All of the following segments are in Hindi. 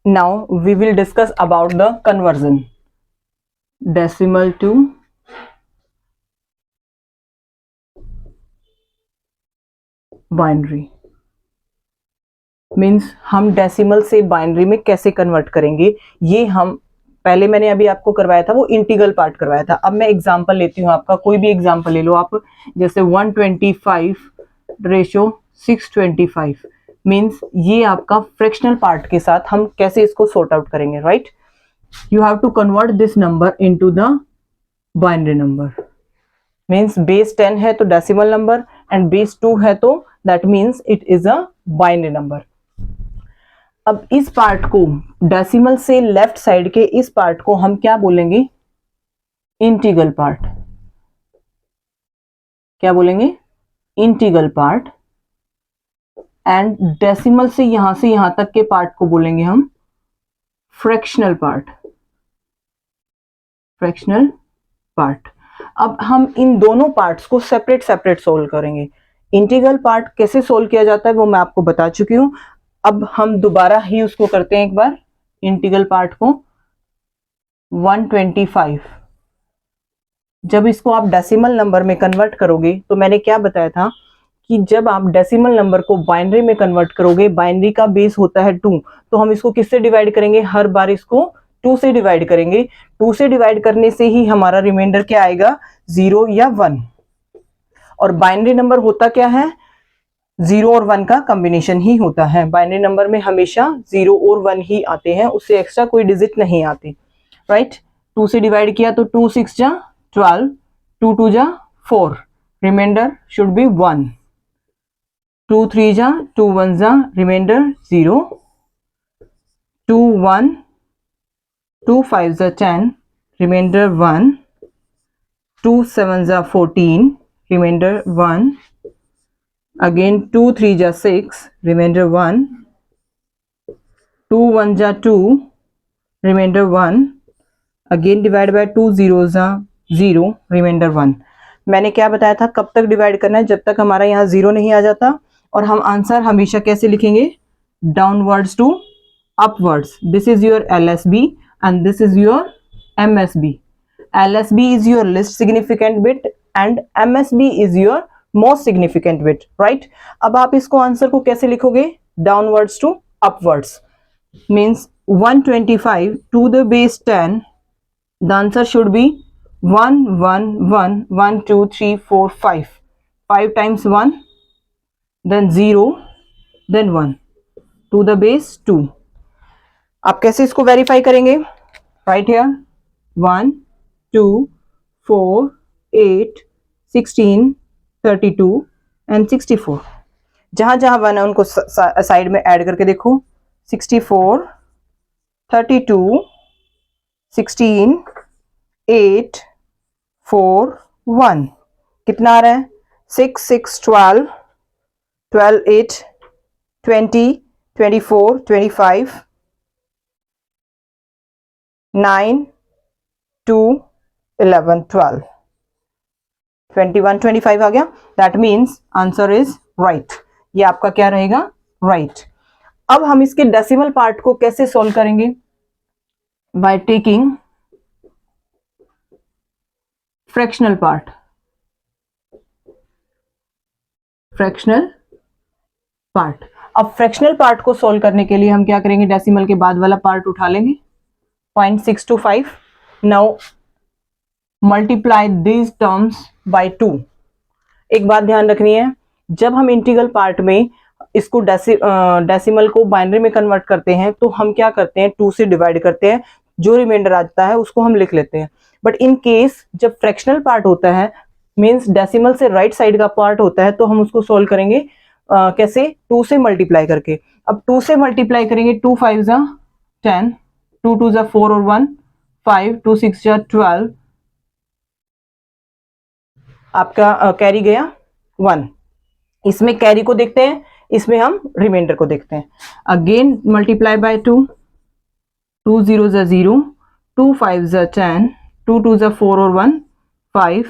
Now we will discuss about the conversion. Decimal to binary means हम डेसिमल से बाइनरी में कैसे कन्वर्ट करेंगे, ये हम पहले मैंने अभी आपको करवाया था, वो इंटीग्रल पार्ट करवाया था। अब मैं एग्जांपल लेती हूँ आपका, कोई भी एग्जांपल ले लो आप, जैसे 125/625 मीन्स ये आपका फ्रैक्शनल पार्ट के साथ हम कैसे इसको सॉर्ट आउट करेंगे, right. You have to convert this number into the binary number. Means base 10 है तो डेसिमल नंबर, एंड बेस 2 है तो that means it is a binary number. अब इस पार्ट को, डेसिमल से लेफ्ट साइड के इस पार्ट को हम क्या बोलेंगे, इंटीग्रल पार्ट। क्या बोलेंगे, इंटीग्रल पार्ट। एंड डेसिमल से यहां तक के पार्ट को बोलेंगे हम फ्रैक्शनल पार्ट। Fractional part. अब हम इन दोनों पार्ट्स को सेपरेट सेपरेट सोल्व करेंगे। इंटीग्रल पार्ट कैसे सोल्व किया जाता है वो मैं आपको बता चुकी हूं। अब हम दोबारा ही उसको करते हैं एक बार, इंटीग्रल पार्ट को। 125 जब इसको आप डेसिमल नंबर में कन्वर्ट करोगे, तो मैंने क्या बताया था कि जब आप डेसिमल नंबर को बाइनरी में कन्वर्ट करोगे, बाइनरी का बेस होता है 2, तो हम इसको किससे डिवाइड करेंगे, हर बार इसको 2 से डिवाइड करेंगे। 2 से डिवाइड करने से ही हमारा रिमाइंडर क्या आएगा, 0 या 1। और बाइनरी नंबर होता क्या है, 0 और 1 का कॉम्बिनेशन ही होता है। बाइनरी नंबर में हमेशा 0 और 1 ही आते हैं, उससे एक्स्ट्रा कोई डिजिट नहीं आती, राइट। 2 से डिवाइड किया तो 2 6 जा 12, 2 2 जा 4, रिमाइंडर शुड बी 1। 2 3 जा 2 1 जा, रिमाइंडर 0। 2 1 2 5 जा 10, रिमाइंडर 1। 2 7 जा 14, रिमाइंडर 1। अगेन 2 3 जा 6, रिमाइंडर 1। 2 1 जा 2, रिमाइंडर 1। अगेन डिवाइड बाय 2 0 जा 0, रिमाइंडर 1। मैंने क्या बताया था, कब तक डिवाइड करना है, जब तक हमारा यहाँ 0 नहीं आ जाता। और हम आंसर हमेशा कैसे लिखेंगे, downwards to upwards. This is your LSB and this is your MSB। LSB is your least significant bit and MSB is your most significant bit, right? अब आप इसको आंसर को कैसे लिखोगे, downwards to upwards means 125 to the base 10, the answer should be 1 1 1 1 2 3 4 5, 5 times 1, then 0, then 1 to the base 2। आप कैसे इसको वेरीफाई करेंगे, राइट हियर 1 2 4 8 16 32 एंड 64। जहां जहां 1 है उनको साइड में ऐड करके देखो, 64 32 16 8 4 1, कितना आ रहा है, 6 6 12 12 8 20 24 25 9 2 11 12 21 25 आ गया। That means answer is right. ये आपका क्या रहेगा, राइट। अब हम इसके डेसिमल पार्ट को कैसे सॉल्व करेंगे, by taking fractional part. Fractional part. अब फ्रैक्शनल पार्ट को सॉल्व करने के लिए हम क्या करेंगे, डेसिमल के बाद वाला पार्ट उठा लेंगे, 0.625। Now multiply these terms by 2। एक बात ध्यान रखनी है, जब हम इंटीग्रल पार्ट में इसको डेसिमल को बाइनरी में कन्वर्ट करते हैं तो हम क्या करते हैं, 2 से डिवाइड करते हैं, जो रिमाइंडर आता है उसको हम लिख लेते हैं। बट इन केस जब फ्रैक्शनल पार्ट होता है, मींस डेसिमल से राइट साइड का पार्ट होता है, तो हम उसको सोल्व करेंगे कैसे, 2 से मल्टीप्लाई करके। अब 2 से मल्टीप्लाई करेंगे, 2 5 जा 10, 2 2 जा 4 और 1 5, 2 6 जा 12, आपका कैरी गया 1। इसमें कैरी को देखते हैं, इसमें हम रिमाइंडर को देखते हैं। अगेन मल्टीप्लाई बाय 2, 2 0 जा 0, 2 5 जा 10, 2 2 जा 4 और 1 5,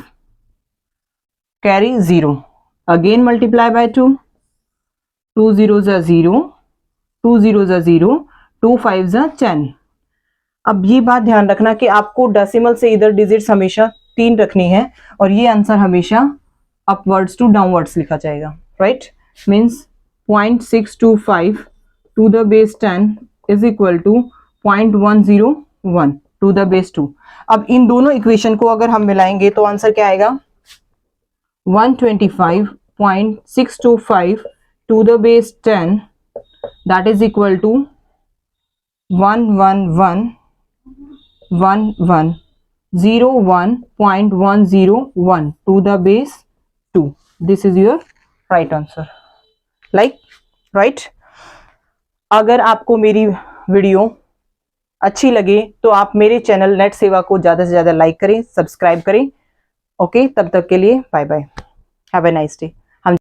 कैरी 0। अगेन मल्टीप्लाई बाय 2, 2 0 जा 0, 2 0 जा 0, 2 5 जा 10। अब ये बात ध्यान रखना कि आपको डेसिमल से इधर डिजिट्स हमेशा 3 रखनी है और ये आंसर हमेशा अपवर्ड्स टू डाउनवर्ड्स लिखा जाएगा, right. Means 0.625 to the base 10 is equal to 0.101 to the base 2। अब इन दोनों इक्वेशन को अगर हम मिलाएंगे तो आंसर क्या आएगा, 125.625 to the base 10 that is equal to 111.101 to the base 2. This is your right answer. Like, right? अगर आपको मेरी वीडियो अच्छी लगे तो आप मेरे चैनल नेट सेवा को ज़्यादा से ज़्यादा लाइक करें, सब्सक्राइब करें। ओके, तब तक के लिए bye bye, have a nice day.